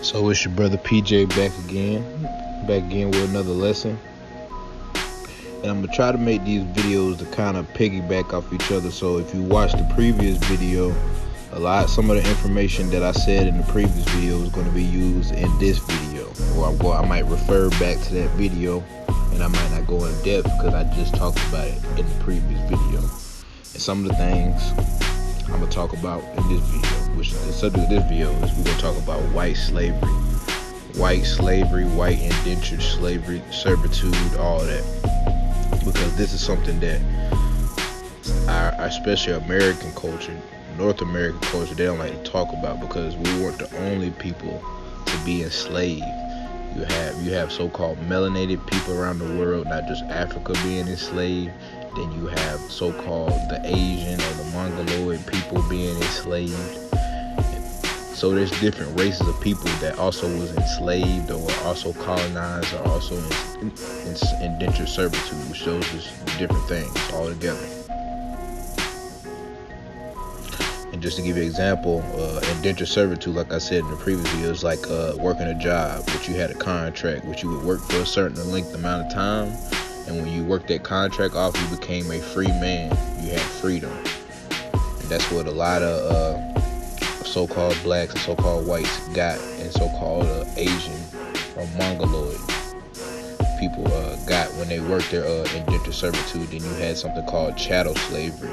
So it's your brother PJ back again with another lesson. And I'm gonna try to make these videos to kind of piggyback off each other. So if you watch the previous video, some of the information that I said in the previous video is going to be used in this video, or I might refer back to that video, and I might not go in depth because I just talked about it in the previous video. And some of the things I'm gonna talk about in this video, which is the subject of this video, is we're gonna talk about white slavery, white indentured slavery, servitude, all that, because this is something that our especially American culture, North American culture, they don't like to talk about, because we weren't the only people to be enslaved. You have so-called melanated people around the world, not just Africa being enslaved. Then you have so-called the Asian or the Mongoloid people being enslaved. So there's different races of people that also was enslaved or also colonized or also in indentured servitude, which shows us different things all together. And just to give you an example, indentured servitude, like I said in the previous video, is like working a job, which you had a contract, which you would work for a certain length amount of time. And when you worked that contract off, you became a free man. You had freedom. And that's what a lot of so-called blacks and so-called whites got, and so-called Asian or Mongoloid people got when they worked their indentured servitude. Then you had something called chattel slavery,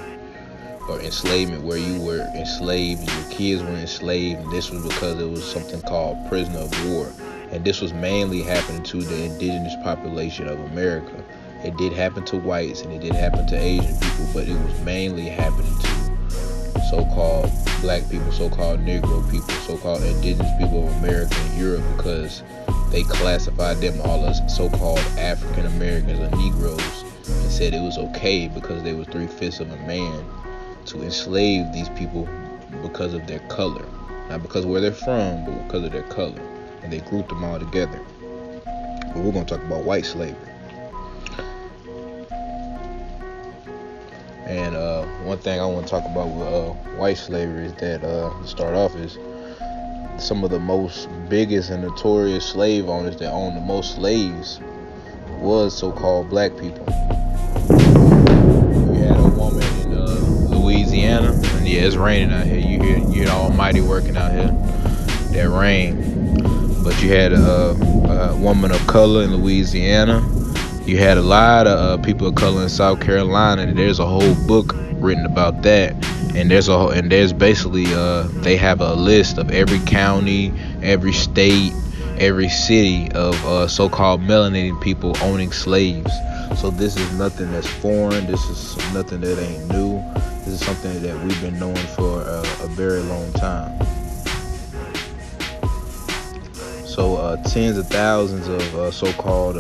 or enslavement, where you were enslaved and your kids were enslaved. And this was because it was something called prisoner of war. And this was mainly happening to the indigenous population of America. It did happen to whites and it did happen to Asian people, but it was mainly happening to so-called black people, so-called Negro people, so-called indigenous people of America and Europe, because they classified them all as so-called African Americans or Negroes, and said it was okay because they were 3/5 of a man to enslave these people because of their color. Not because of where they're from, but because of their color. And they grouped them all together. But we're going to talk about white slavery. And one thing I want to talk about with white slavery is that, to start off, is some of the most biggest and notorious slave owners that owned the most slaves was so-called black people. You had a woman in Louisiana, and yeah, it's raining out here. You hear the Almighty working out here. That rain. But you had a woman of color in Louisiana. You had a lot of people of color in South Carolina. And there's a whole book written about that. And there's basically they have a list of every county, every state, every city of so-called melanated people owning slaves. So this is nothing that's foreign. This is nothing that ain't new. This is something that we've been knowing for a very long time. So tens of thousands of so-called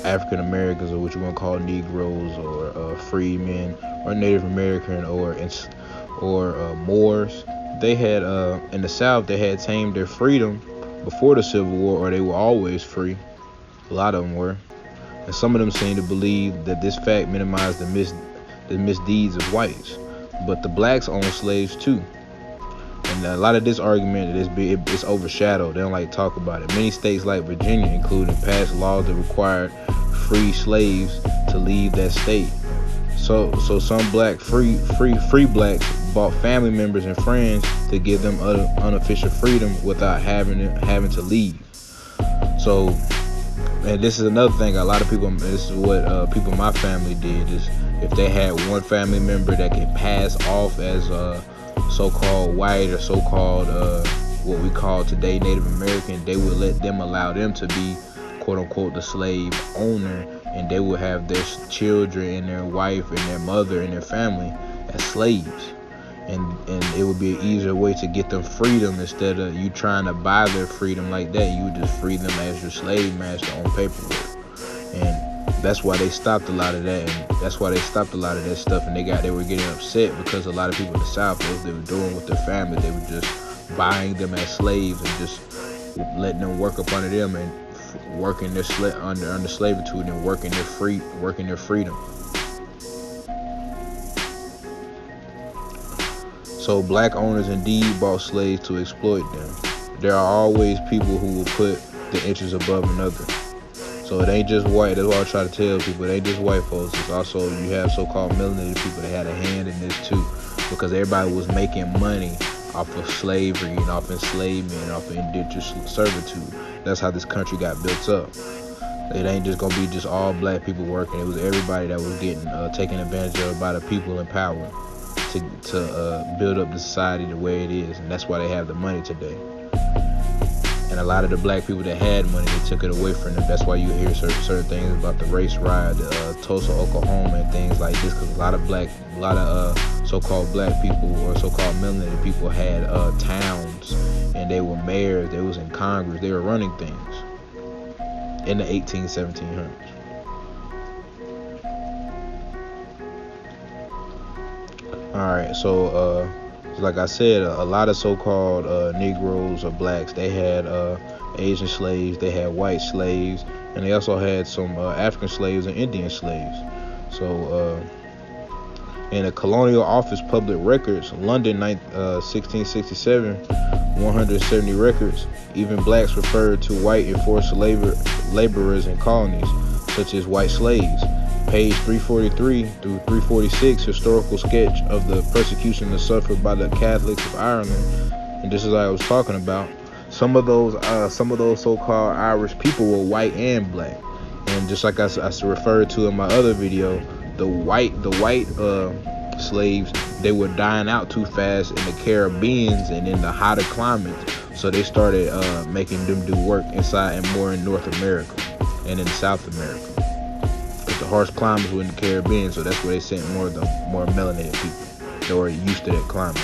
African Americans, or what you want to call Negroes, or freedmen, or Native American, or Moors, they had in the South, they had tamed their freedom before the Civil War, or they were always free. A lot of them were, and some of them seem to believe that this fact minimized the misdeeds of whites. But the blacks owned slaves too. And a lot of this argument it's overshadowed. They don't like to talk about it. Many states like Virginia, including, passed laws that required free slaves to leave that state. So some black free blacks bought family members and friends to give them unofficial freedom without having to leave. So, and this is another thing. A lot of people, this is what people in my family did, is if they had one family member that could pass off as so-called white, or so-called what we call today Native American, they would allow them to be quote-unquote the slave owner, and they would have their children and their wife and their mother and their family as slaves. And it would be an easier way to get them freedom. Instead of you trying to buy their freedom like that, you would just free them as your slave master on paperwork. And that's why they stopped a lot of that, and that's why they stopped a lot of that stuff. And they were getting upset because a lot of people in the South, what they were doing with their family, they were just buying them as slaves and just letting them work up under them and working their under slavitude and working their freedom. So black owners indeed bought slaves to exploit them. there are always people who will put the interest above another. So it ain't just white. That's why I try to tell people. It ain't just white folks. It's also, you have so-called melanated people that had a hand in this too, because everybody was making money off of slavery and off enslavement and off of indentured servitude. That's how this country got built up. It ain't just gonna be just all black people working. It was everybody that was getting taken advantage of by the people in power to build up the society the way it is, and that's why they have the money today. And a lot of the black people that had money, they took it away from them. That's why you hear certain things about the race riot, Tulsa, Oklahoma, and things like this. Because a lot of so-called black people or so-called melanated people had towns, and they were mayors. They was in Congress. They were running things in the 1700s. All right, so like I said, a lot of so-called Negroes or blacks, they had Asian slaves, they had white slaves, and they also had some African slaves and Indian slaves. So in the Colonial Office Public Records, London, 1667, 170 records, even blacks referred to white enforced laborers in colonies, such as white slaves. Page 343 through 346, historical sketch of the persecution suffered by the Catholics of Ireland. And this is what I was talking about. Some of those so-called Irish people were white and black. And just like I referred to in my other video, the white slaves, they were dying out too fast in the Caribbean and in the hotter climates. So they started making them do work inside and more in North America and in South America. The harsh climates were in the Caribbean, so that's where they sent more melanated people that were used to that climate.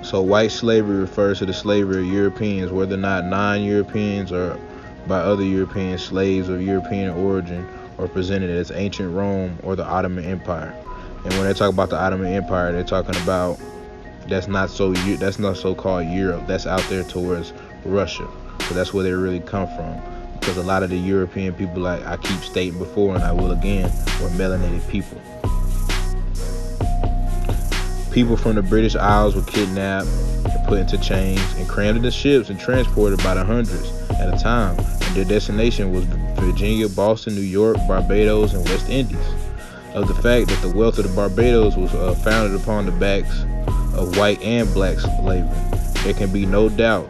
So white slavery refers to the slavery of Europeans, whether or not non-Europeans or by other European slaves of European origin, or presented as ancient Rome or the Ottoman Empire. And when they talk about the Ottoman Empire, they're talking about that's not so-called Europe. That's out there towards Russia. So that's where they really come from, because a lot of the European people, like I keep stating before and I will again, were melanated people. People from the British Isles were kidnapped and put into chains and crammed into ships and transported by the hundreds at a time. And their destination was Virginia, Boston, New York, Barbados, and West Indies. Of the fact that the wealth of the Barbados was founded upon the backs of white and black slavery, there can be no doubt.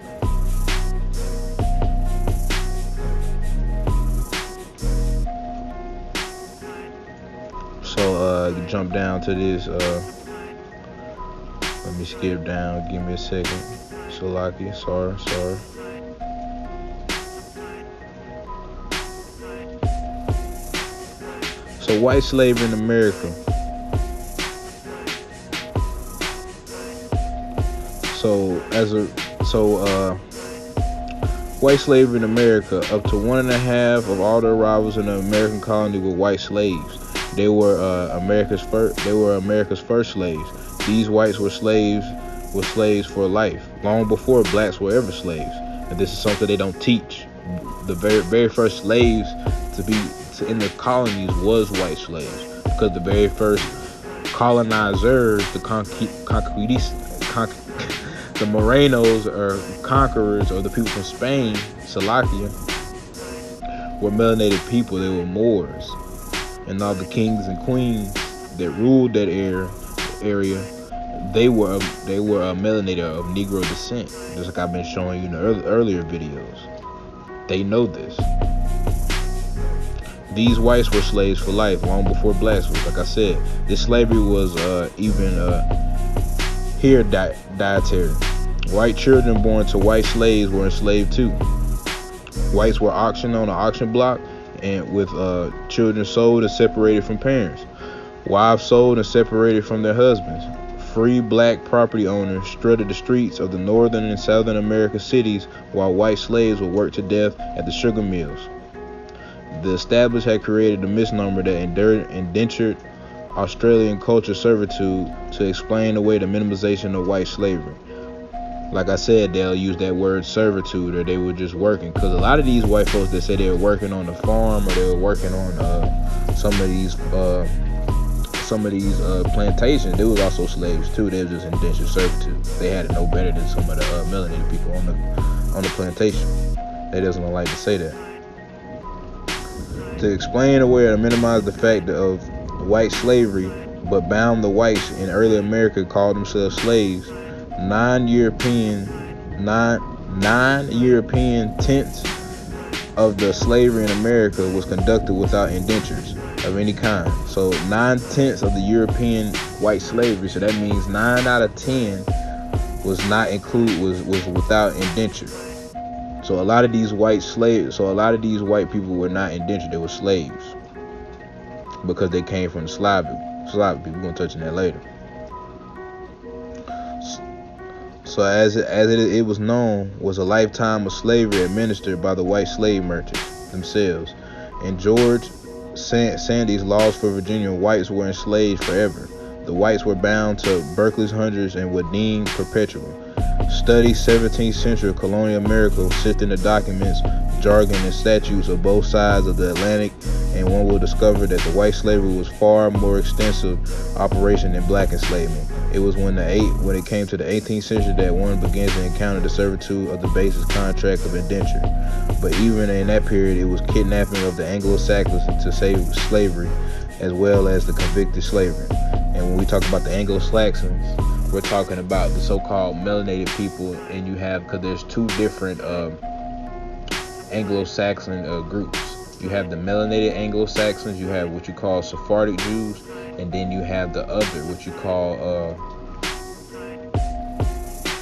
So you jump down to this, let me skip down, give me a second. Salaki, sorry. So white slavery in America. White slavery in America, up to 1.5 of all the arrivals in the American colony were white slaves. They were America's first slaves. These whites were slaves for life, long before blacks were ever slaves. And this is something they don't teach. The very first slaves in the colonies was white slaves, because the very first colonizers, the Morenos or conquerors, or the people from Spain, Salakia, were melanated people. They were Moors. And all the kings and queens that ruled that area, they were melanated of Negro descent, just like I've been showing you in the earlier videos. They know this. These whites were slaves for life, long before blacks was. Like I said, this slavery was dietary. White children born to white slaves were enslaved too. Whites were auctioned on an auction block, and with children sold and separated from parents. Wives sold and separated from their husbands. Free black property owners strutted the streets of the northern and southern American cities, while white slaves would work to death at the sugar mills. The established had created a misnomer that indentured Australian culture servitude to explain away the minimization of white slavery. Like I said, they'll use that word servitude, or they were just working, because a lot of these white folks that say they were working on the farm, or they were working on some of these some of these plantations, there was also slaves too. They were just indentured servitude. They had it no better than some of the melanated people on the plantation. They doesn't like to say that. To explain away or minimize the fact of white slavery, but bound the whites in early America called themselves slaves. Non-European tenths of the slavery in America was conducted without indentures of any kind. So 9/10 of the European white slavery, so that means 9 out of 10 was not was without indenture. So a lot of these white people were not indentured, they were slaves because they came from the Slavic people. We're gonna touch on that later. So as it was known, was a lifetime of slavery administered by the white slave merchants themselves. In George Sandy's Laws for Virginia, whites were enslaved forever. The whites were bound to Berkeley's hundreds and were deemed perpetual. Study 17th century colonial America, sifting the documents, jargon, and statutes of both sides of the Atlantic, and one will discover that the white slavery was far more extensive operation than black enslavement. It was when it came to the 18th century that one began to encounter the servitude of the basis contract of indenture. But even in that period, it was kidnapping of the Anglo-Saxons into slavery, as well as the convicted slavery. And when we talk about the Anglo-Saxons, we're talking about the so-called melanated people, and you have, because there's two different Anglo-Saxon groups. You have the melanated Anglo-Saxons, you have what you call Sephardic Jews, and then you have the other, what you call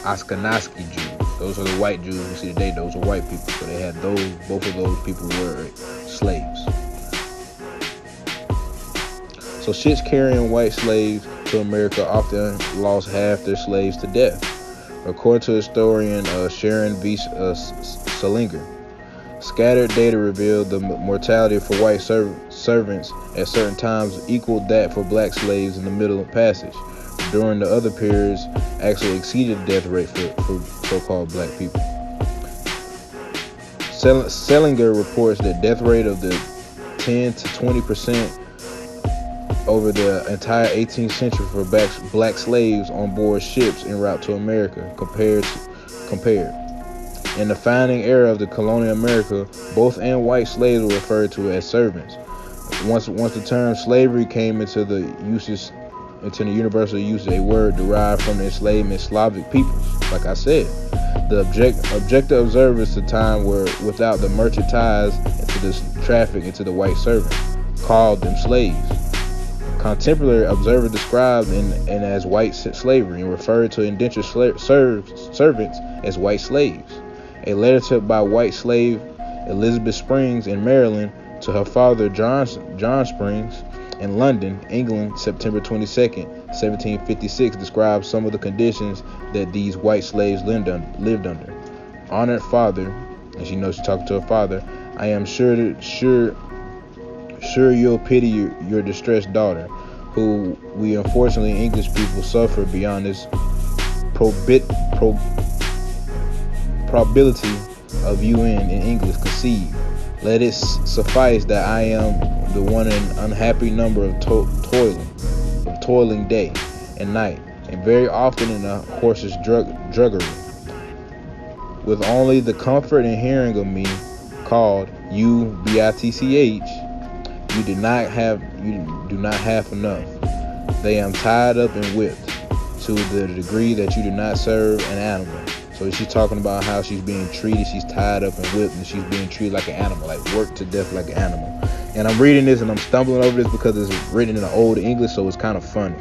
Ashkenazi Jews. Those are the white Jews we see today. Those are white people. So they had both of those people were slaves. So ships carrying white slaves to America often lost half their slaves to death. According to historian Sharon V. Salinger, scattered data revealed the mortality for white servants at certain times equaled that for black slaves in the Middle Passage. During the other periods, actually exceeded the death rate for so-called black people. Salinger reports that death rate of the 10 to 20% over the entire 18th century for black slaves on board ships en route to America. Compared. In the founding era of the colonial America, both and white slaves were referred to as servants. Once the term slavery came into the universal usage, a word derived from the enslavement of Slavic peoples. Like I said, the objective observers at the time were without the merchant ties into this traffic into the white servant, called them slaves. Contemporary observers described and as white slavery and referred to indentured servants as white slaves. A letter by white slave Elizabeth Springs in Maryland to her father John Springs in London, England, September 22nd, 1756, describes some of the conditions that these white slaves lived under. Honored father, and she knows she's talking to her father, I am sure you'll pity your distressed daughter, who we unfortunately English people suffer beyond this probability of you in English conceive. Let it suffice that I am the one in unhappy number of toiling day and night, and very often in a horse's druggery, with only the comfort and hearing of me called you bitch. You do not have enough. They am tied up and whipped to the degree that you do not serve an animal. So she's talking about how she's being treated. She's tied up and whipped, and she's being treated like an animal, like worked to death like an animal. And I'm reading this and I'm stumbling over this because it's written in an old English, so it's kind of funny.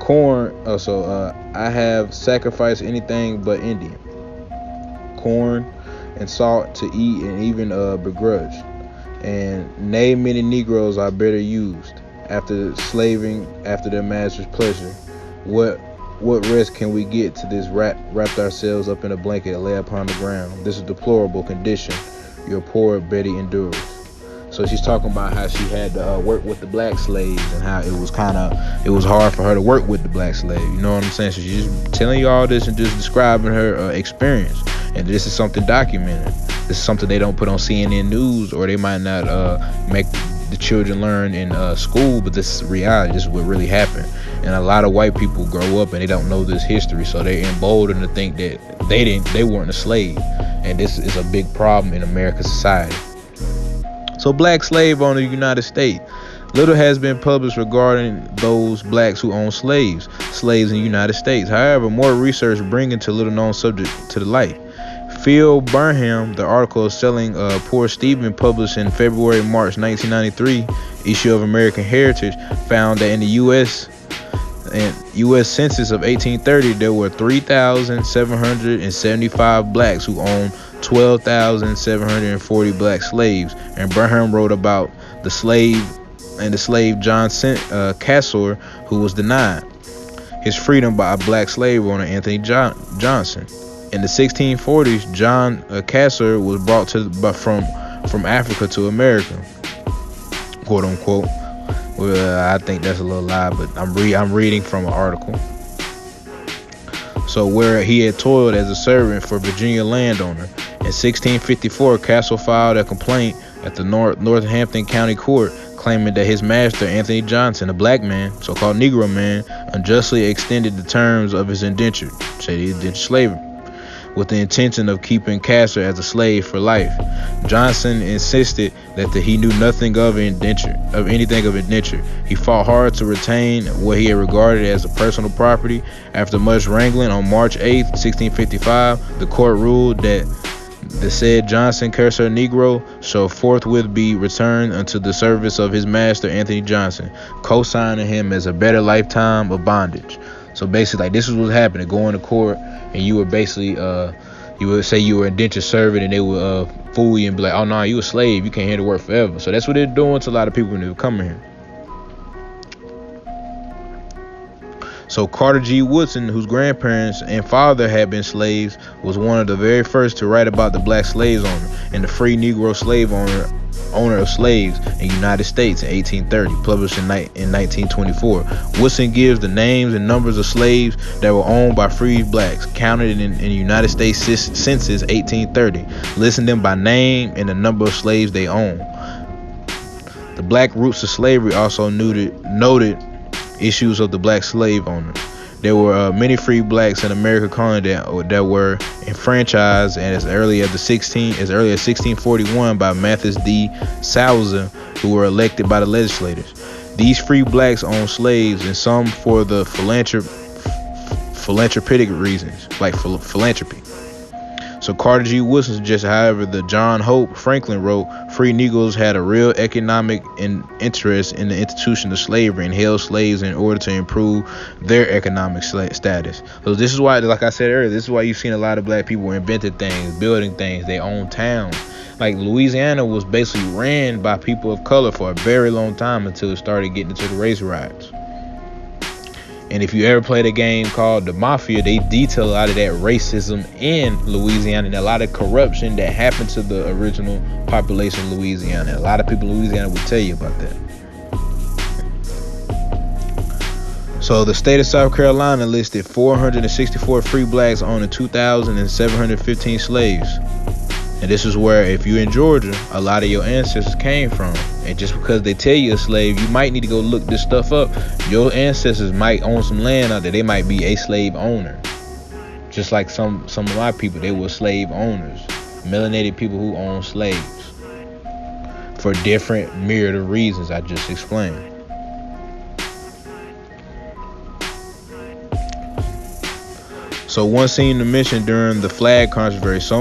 Corn. I have sacrificed anything but Indian corn and salt to eat, and even begrudge. And nay, many Negroes are better used after slaving after their master's pleasure. What rest can we get to this wrapped ourselves up in a blanket and lay upon the ground? This is a deplorable condition your poor Betty endures. So she's talking about how she had to work with the black slaves, and how it was hard for her to work with the black slave. You know what I'm saying? So she's just telling you all this and just describing her experience. And this is something documented. This is something they don't put on CNN News, or they might not the children learn in school, but this is reality. This is what really happened. And a lot of white people grow up and they don't know this history, so they're emboldened to think that they weren't a slave, and this is a big problem in American society. So black slave owner in the United States. Little has been published regarding those blacks who own slaves in the United States. However, more research bringing to little known subject to the light. Phil Burnham, the article of Selling Poor Stephen, published in February-March 1993 issue of American Heritage, found that in the U.S. Census of 1830, there were 3,775 blacks who owned 12,740 black slaves. And Burnham wrote about the slave John Cassor, who was denied his freedom by a black slave owner, Anthony Johnson. In the 1640s, John Cassor was brought from Africa to America, quote unquote. Well, I think that's a little lie, but I'm reading from an article. So where he had toiled as a servant for Virginia landowner. In 1654, Cassor filed a complaint at the Northampton County Court, claiming that his master, Anthony Johnson, a black man, so-called Negro man, unjustly extended the terms of his indentured slavery, with the intention of keeping Cassor as a slave for life. Johnson insisted that he knew nothing of anything of indenture. He fought hard to retain what he had regarded as a personal property. After much wrangling, on March 8, 1655, the court ruled that the said Johnson Cassor Negro shall forthwith be returned unto the service of his master Anthony Johnson, co-signing him as a better lifetime of bondage. So basically, like, this is what's happening. Going to court, and you were basically you would say you were an indentured servant, and they would fool you and be like, oh no, you a slave, you can't have to work forever. So that's what they're doing to a lot of people when they were coming here. So Carter G. Woodson, whose grandparents and father had been slaves, was one of the very first to write about the black slaves owner and the free Negro slave owner of slaves in the United States in 1830, published in 1924. Woodson gives the names and numbers of slaves that were owned by free blacks, counted in the United States Census 1830, listing them by name and the number of slaves they owned. The black roots of slavery also noted issues of the black slave owners. There were many free blacks in American colony that were enfranchised as early as 1641 by Mathis D. Souza, who were elected by the legislators. These free blacks owned slaves, and some for the philanthropic reasons, like philanthropy. So Carter G. Woodson suggests, however, that John Hope Franklin wrote, free Negroes had a real economic interest in the institution of slavery and held slaves in order to improve their economic status. So this is why, like I said earlier, this is why you've seen a lot of black people invented things, building things, they own towns. Like Louisiana was basically ran by people of color for a very long time until it started getting into the race riots. And if you ever played a game called The Mafia, they detail a lot of that racism in Louisiana and a lot of corruption that happened to the original population of Louisiana. A lot of people in Louisiana will tell you about that. So the state of South Carolina listed 464 free blacks owning 2,715 slaves. And this is where, if you're in Georgia, a lot of your ancestors came from. And just because they tell you a slave, you might need to go look this stuff up. Your ancestors might own some land out there. They might be a slave owner. Just like some of my people, they were slave owners. Melanated people who own slaves. For different myriad of reasons I just explained. So one seemed to mention during the flag controversy,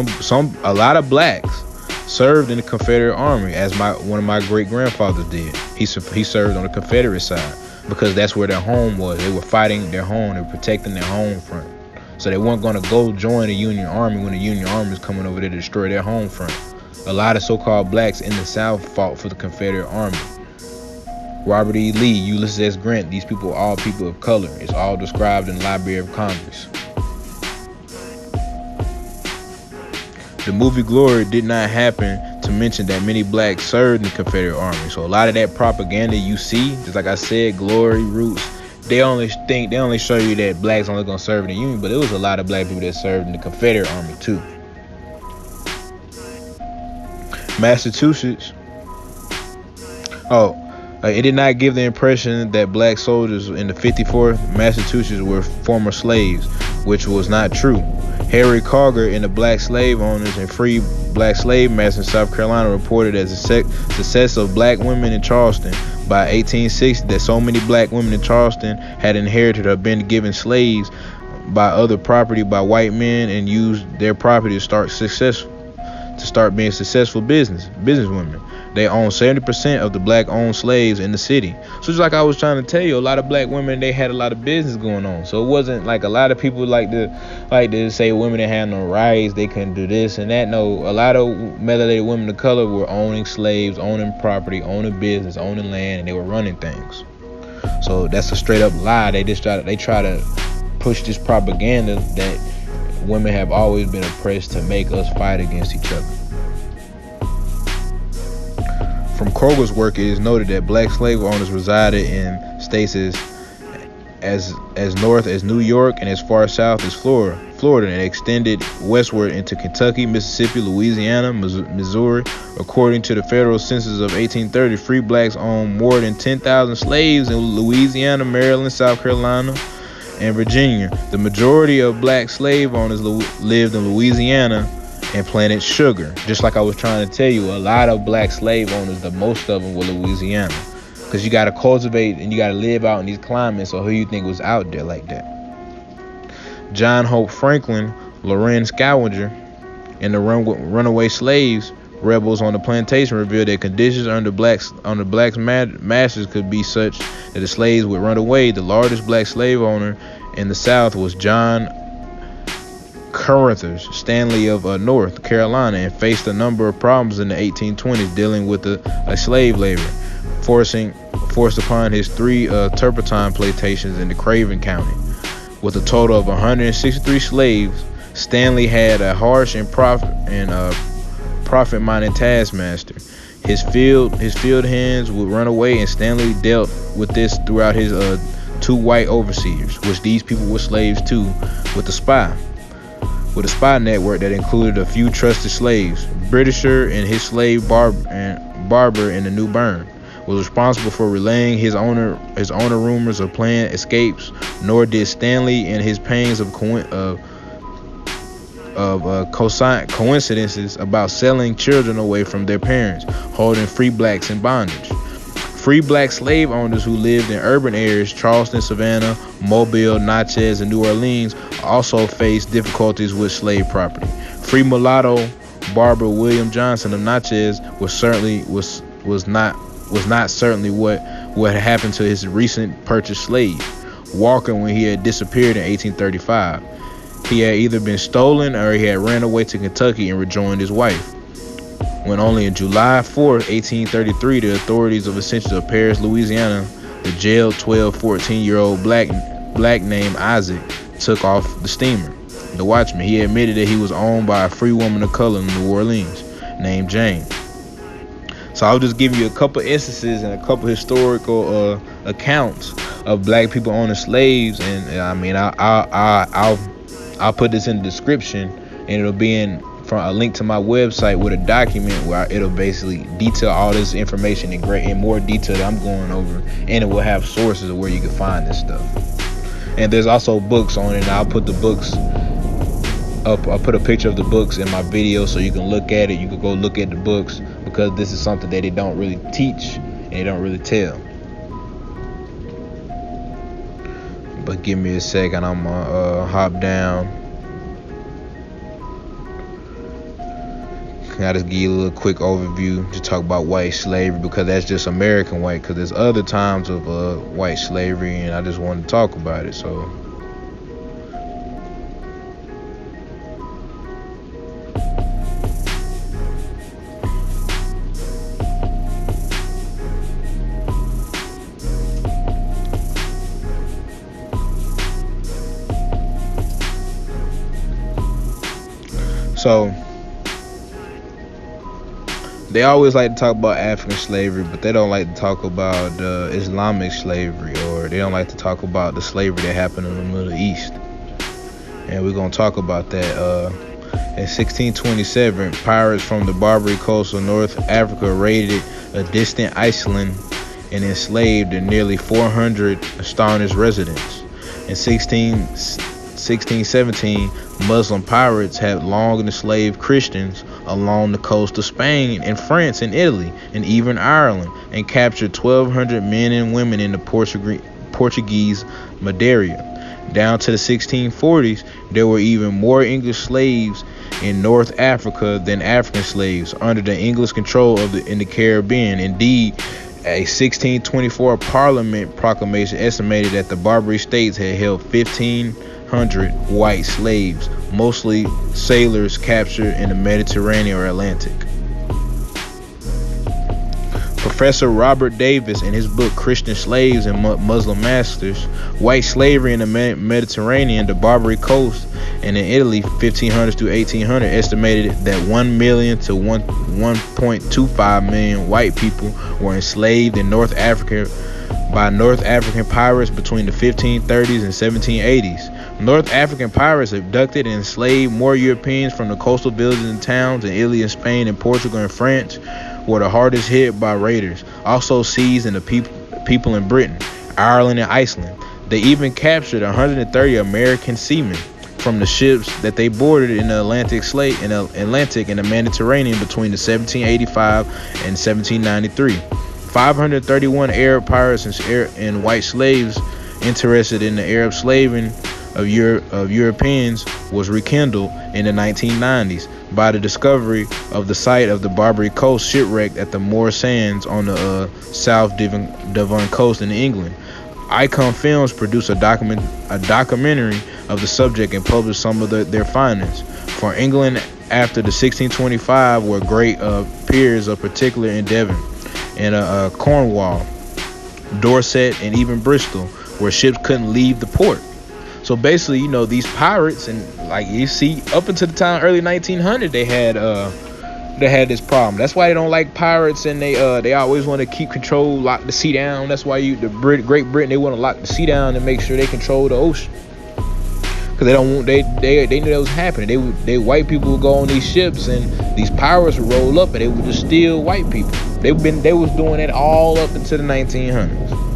a lot of blacks served in the Confederate Army, as one of my great grandfathers did. He served on the Confederate side because that's where their home was. They were fighting their home, they were protecting their home front. So they weren't going to go join the Union Army when the Union Army was coming over there to destroy their home front. A lot of so-called blacks in the South fought for the Confederate Army. Robert E. Lee, Ulysses S. Grant, these people are all people of color. It's all described in the Library of Congress. The movie Glory did not happen to mention that many blacks served in the Confederate Army. So a lot of that propaganda you see, just like I said, Glory, Roots, they only show you that blacks only gonna serve in the Union, but there was a lot of black people that served in the Confederate Army too. It did not give the impression that black soldiers in the 54th Massachusetts were former slaves, which was not true. Harry Carger and the black slave owners and free black slave masters in South Carolina reported as the success of black women in Charleston by 1860 that so many black women in Charleston had inherited or been given slaves by other property by white men and used their property to start being successful businesswomen. They own 70% of the black-owned slaves in the city. So just like I was trying to tell you, a lot of black women, they had a lot of business going on. So it wasn't like a lot of people like to say women didn't have no rights, they couldn't do this and that. No, a lot of melanated women of color were owning slaves, owning property, owning business, owning land, and they were running things. So that's a straight up lie. They try to push this propaganda that women have always been oppressed to make us fight against each other. From Kroger's work, it is noted that black slave owners resided in states as north as New York and as far south as Florida, and extended westward into Kentucky, Mississippi, Louisiana, Missouri. According to the federal census of 1830, free blacks owned more than 10,000 slaves in Louisiana, Maryland, South Carolina, and Virginia. The majority of black slave owners lived in Louisiana and planted sugar. Just like I was trying to tell you, a lot of black slave owners, the most of them were Louisiana, because you got to cultivate and you got to live out in these climates. So who you think was out there like that? John Hope Franklin, Loren Scavenger, and the runaway slaves rebels on the plantation revealed that conditions under blacks masters could be such that the slaves would run away. The largest black slave owner in the South was John Carruthers Stanley of North Carolina, and faced a number of problems in the 1820s dealing with a slave labor forced upon his 3 turpentine plantations in the Craven County. With a total of 163 slaves, Stanley had a harsh and profit-minded taskmaster. His field hands would run away, and Stanley dealt with this throughout his 2 white overseers, which these people were slaves too, with a spy network that included a few trusted slaves. Britisher and his slave Barbary in the New Bern was responsible for relaying his owner rumors of planned escapes. Nor did Stanley and his pains of coincidences about selling children away from their parents, holding free blacks in bondage. Free black slave owners who lived in urban areas, Charleston, Savannah, Mobile, Natchez, and New Orleans, also faced difficulties with slave property. Free mulatto barber William Johnson of Natchez was not certainly what had happened to his recent purchased slave, Walker, when he had disappeared in 1835. He had either been stolen or he had ran away to Kentucky and rejoined his wife. When only in July 4, 1833, the authorities of Ascension of Paris, Louisiana, the jailed 14-year-old black named Isaac took off the steamer. The watchman, he admitted that he was owned by a free woman of color in New Orleans named Jane. So I'll just give you a couple instances and a couple historical accounts of black people owning slaves, and I mean I'll put this in the description, and it'll be from a link to my website with a document where it'll basically detail all this information in more detail that I'm going over, and it will have sources of where you can find this stuff. And there's also books on it, and I'll put the books up. I'll put a picture of the books in my video so you can look at it. You can go look at the books, because this is something that they don't really teach and they don't really tell. But give me a second, I'm gonna hop down. I just give you a little quick overview to talk about white slavery, because that's just American white, because there's other times of white slavery, and I just wanted to talk about it. So they always like to talk about African slavery, but they don't like to talk about Islamic slavery, or they don't like to talk about the slavery that happened in the Middle East. And we're going to talk about that In 1627, pirates from the Barbary coast of North Africa raided a distant Iceland and enslaved the nearly 400 astonished residents. In 1617, Muslim pirates had long enslaved Christians along the coast of Spain and France and Italy and even Ireland, and captured 1,200 men and women in the Portuguese Madeira. Down to the 1640s, there were even more English slaves in North Africa than African slaves under the English control in the Caribbean. Indeed, a 1624 Parliament proclamation estimated that the Barbary states had held 1,500 white slaves, mostly sailors captured in the Mediterranean or Atlantic. Professor Robert Davis, in his book Christian Slaves and Muslim Masters, White Slavery in the Mediterranean, the Barbary Coast, and in Italy, 1500s through 1800, estimated that 1 million to 1.25 million white people were enslaved in North Africa by North African pirates between the 1530s and 1780s. North African pirates abducted and enslaved more Europeans from the coastal villages and towns in Italy and Spain and Portugal and France, were the hardest hit by raiders. Also seized in the people in Britain, Ireland, and Iceland. They even captured 130 American seamen from the ships that they boarded in the Atlantic and the Mediterranean between the 1785 and 1793. 531 Arab pirates and white slaves interested in the Arab slaving of Europeans was rekindled in the 1990s by the discovery of the site of the Barbary coast shipwrecked at the Moor Sands on the South Devon coast in England. Icon Films produced a documentary of the subject and published some of their findings. For England, after the 1625, were great piers of particular in Devon and Cornwall, Dorset, and even Bristol, where ships couldn't leave the port. So basically, these pirates, and like you see, up until the time early 1900, they had this problem. That's why they don't like pirates, and they always want to keep control, lock the sea down. That's why Great Britain, they want to lock the sea down and make sure they control the ocean, because they don't want they knew that was happening. They white people would go on these ships, and these pirates would roll up, and they would just steal white people. They was doing that all up until the 1900s.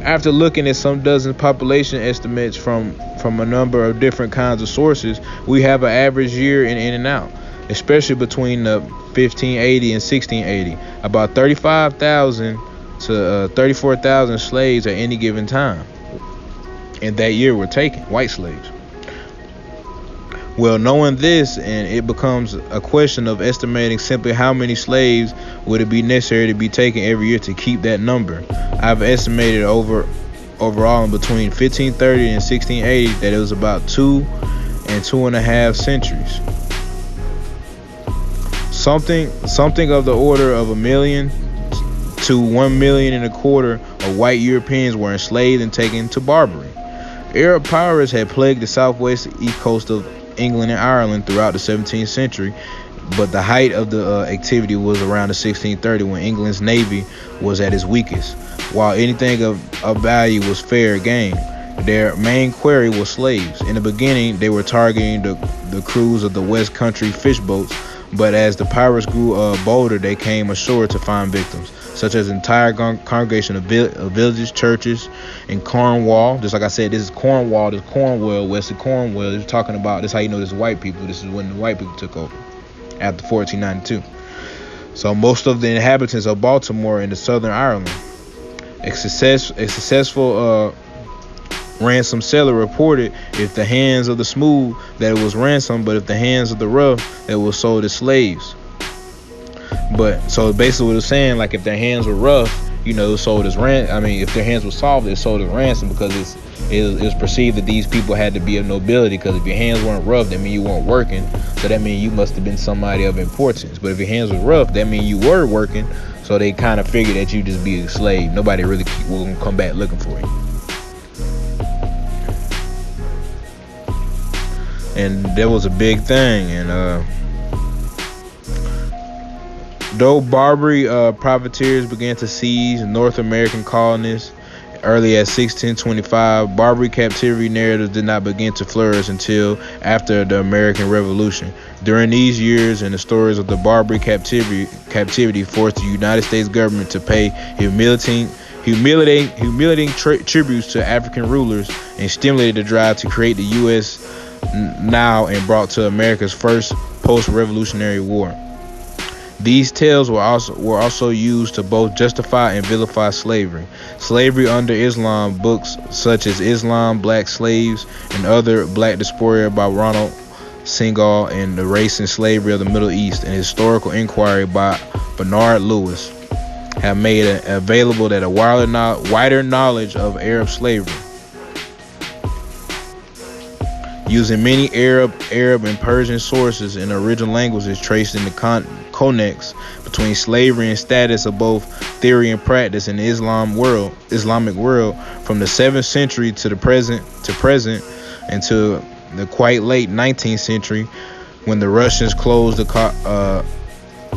After looking at some dozen population estimates from a number of different kinds of sources, we have an average year in and out, especially between the 1580 and 1680, about 35,000 to 34,000 slaves at any given time. And that year were taken, white slaves. Well, knowing this, and it becomes a question of estimating simply how many slaves would it be necessary to be taken every year to keep that number. I've estimated overall in between 1530 and 1680 that it was about 2 and 2.5 centuries. Something of the order of 1 million to 1.25 million of white Europeans were enslaved and taken to Barbary. Arab pirates had plagued the southwest east coast of England and Ireland throughout the 17th century, but the height of the activity was around the 1630, when England's navy was at its weakest. While anything of value was fair game, their main quarry was slaves. In the beginning, they were targeting the crews of the West Country fish boats, but as the pirates grew bolder, they came ashore to find victims, such as entire congregation of villages, churches in Cornwall. Just like I said, this is Cornwall, this is Cornwall, west of Cornwall. They're talking about, this is how you know this is white people. This is when the white people took over after 1492. So most of the inhabitants of Baltimore and the Southern Ireland. A successful ransom seller reported, if the hands of the smooth, that it was ransom, but if the hands of the rough, that it was sold as slaves. But so basically what it's saying, like if their hands were rough, it was sold as if their hands were soft, it's sold as ransom, because it was perceived that these people had to be of nobility, because if your hands weren't rough, that means you weren't working, so that means you must have been somebody of importance. But if your hands were rough, that means you were working, so they kind of figured that you just be a slave. Nobody really will come back looking for you. And that was a big thing. And though Barbary privateers began to seize North American colonists early as 1625. Barbary captivity narratives did not begin to flourish until after the American Revolution. During these years, and the stories of the Barbary captivity forced the United States government to pay humiliating tributes to African rulers and stimulated the drive to create the U.S. now and brought to America's first post-revolutionary war. These tales were also used to both justify and vilify slavery. Slavery under Islam, books such as Islam, Black Slaves, and other Black Diaspora by Ronald Segal, and The Race and Slavery of the Middle East, and Historical Inquiry by Bernard Lewis, have made it available that a wider knowledge of Arab slavery. Using many Arab, and Persian sources in the original languages traced in the connects between slavery and status of both theory and practice in the Islamic world from the 7th century to the present and to the quite late 19th century, when the Russians closed the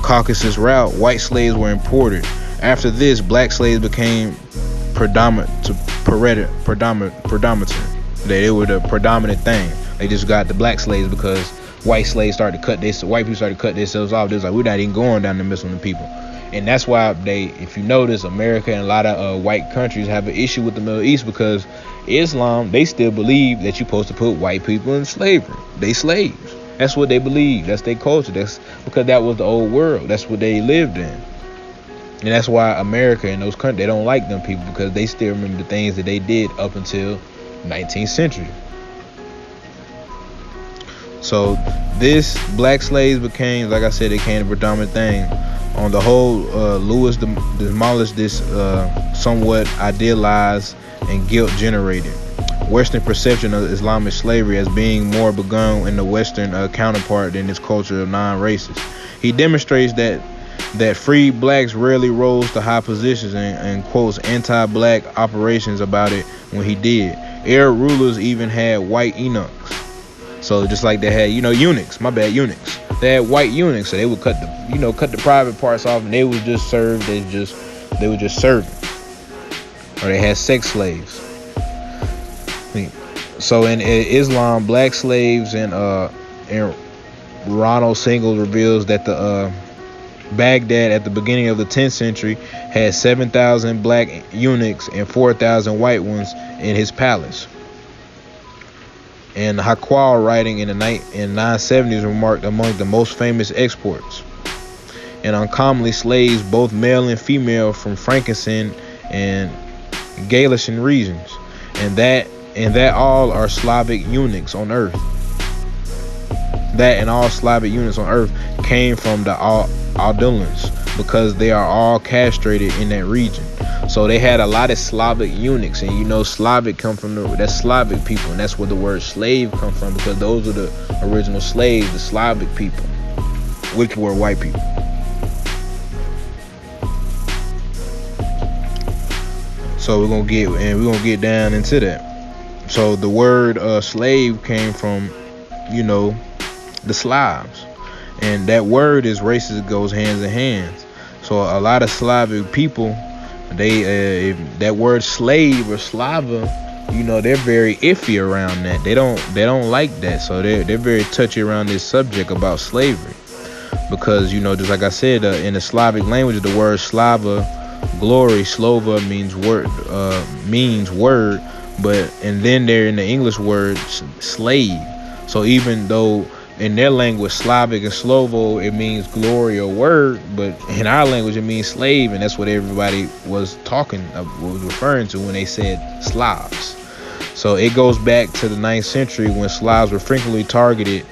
Caucasus route. White slaves were imported. After this, black slaves became predominant. They were the predominant thing. They just got the black slaves because white people started to cut themselves off. They was like, we're not even going down the middle of the people. And that's why if you notice, America and a lot of white countries have an issue with the Middle East, because Islam, they still believe that you're supposed to put white people in slavery. They slaves. That's what they believe. That's their culture. That's because that was the old world. That's what they lived in. And that's why America and those countries, they don't like them people, because they still remember the things that they did up until 19th century. So this black slaves became, like I said, it became the predominant thing. On the whole, Lewis demolished this somewhat idealized and guilt-generated Western perception of Islamic slavery as being more begun in the Western counterpart than its culture of non-racists. He demonstrates that free blacks rarely rose to high positions and quotes anti-black operations about it when he did. Arab rulers even had white eunuchs. So just like they had, eunuchs. Eunuchs. They had white eunuchs, so they would cut the private parts off, and they would just serve. They would just serve. Or they had sex slaves. So in Islam, black slaves and Ronald Segal reveals that the Baghdad at the beginning of the 10th century had 7,000 black eunuchs and 4,000 white ones in his palace. And Hakwal, writing in 970s, remarked among the most famous exports and uncommonly slaves, both male and female, from Frankincense and Galician regions, and that all are Slavic eunuchs on earth. That and all Slavic eunuchs on earth came from the Aldulans, because they are all castrated in that region. So they had a lot of Slavic eunuchs, and Slavic come from that's Slavic people, and that's where the word slave come from, because those are the original slaves, the Slavic people, which were white people. So we're gonna get down into that. So the word slave came from, the Slavs, and that word is racist. It goes hands in hands. So a lot of Slavic people, that word slave or slava, they're very iffy around that. They don't like that. So they're very touchy around this subject about slavery, because just like I said, in the Slavic language, the word slava, glory, slova means word, and then they're in the English word slave. So even though in their language, Slavic and Slovo, it means glory or word, but in our language it means slave, and that's what everybody was referring to when they said Slavs. So it goes back to the 9th century, when Slavs were frequently targeted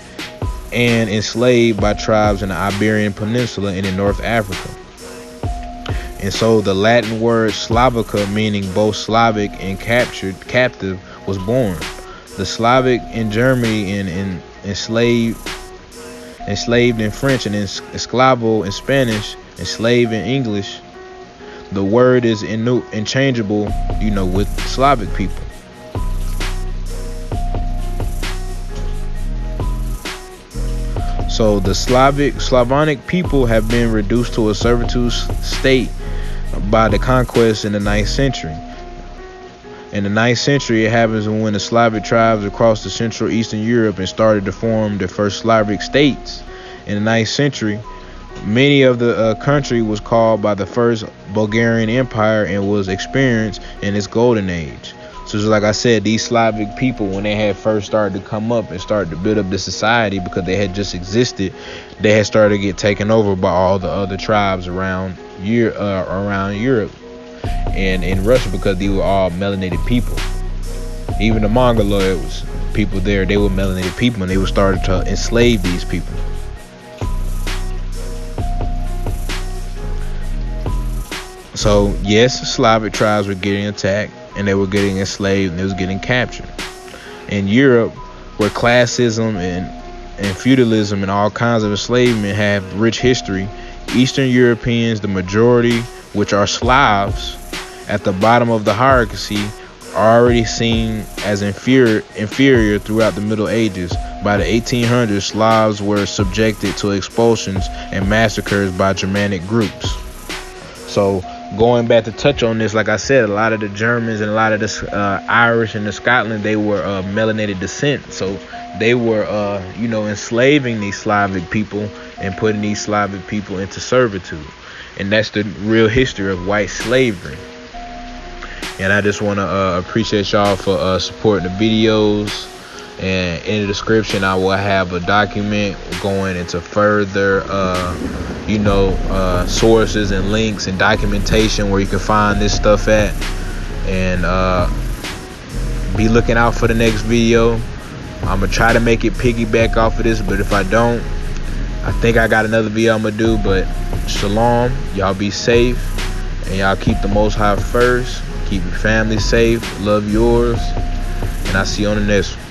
and enslaved by tribes in the Iberian Peninsula and in North Africa. And so the Latin word Slavica, meaning both Slavic and captive, was born. The Slavic in Germany and enslaved in French, and esclavo in Spanish, enslaved in English. The word is interchangeable, with Slavic people. So the Slavonic people have been reduced to a servitude state by the conquest in the 9th century. In the 9th century, it happens when the Slavic tribes across the Central Eastern Europe and started to form their first Slavic states. In the 9th century, many of the country was called by the first Bulgarian Empire and was experienced in its golden age. So just like I said, these Slavic people, when they had first started to come up and started to build up the society, because they had just existed, they had started to get taken over by all the other tribes around Europe and in Russia, because they were all melanated people. Even the Mongoloids people there, they were melanated people, and they were starting to enslave these people. So yes, Slavic tribes were getting attacked, and they were getting enslaved, and they was getting captured. In Europe, where classism and feudalism and all kinds of enslavement have rich history, Eastern Europeans, the majority, which are Slavs, at the bottom of the hierarchy, are already seen as inferior throughout the Middle Ages. By the 1800s, Slavs were subjected to expulsions and massacres by Germanic groups. So going back to touch on this, like I said, a lot of the Germans and a lot of the Irish and the Scotland, they were melanated descent. So they were, enslaving these Slavic people and putting these Slavic people into servitude. And that's the real history of white slavery. And I just want to appreciate y'all for supporting the videos. And in the description, I will have a document going into further, sources and links and documentation where you can find this stuff at. And be looking out for the next video. I'm going to try to make it piggyback off of this, but if I don't, I think I got another video I'm going to do. But shalom, y'all be safe, and y'all keep the Most High first. Keep your family safe, love yours, and I'll see you on the next one.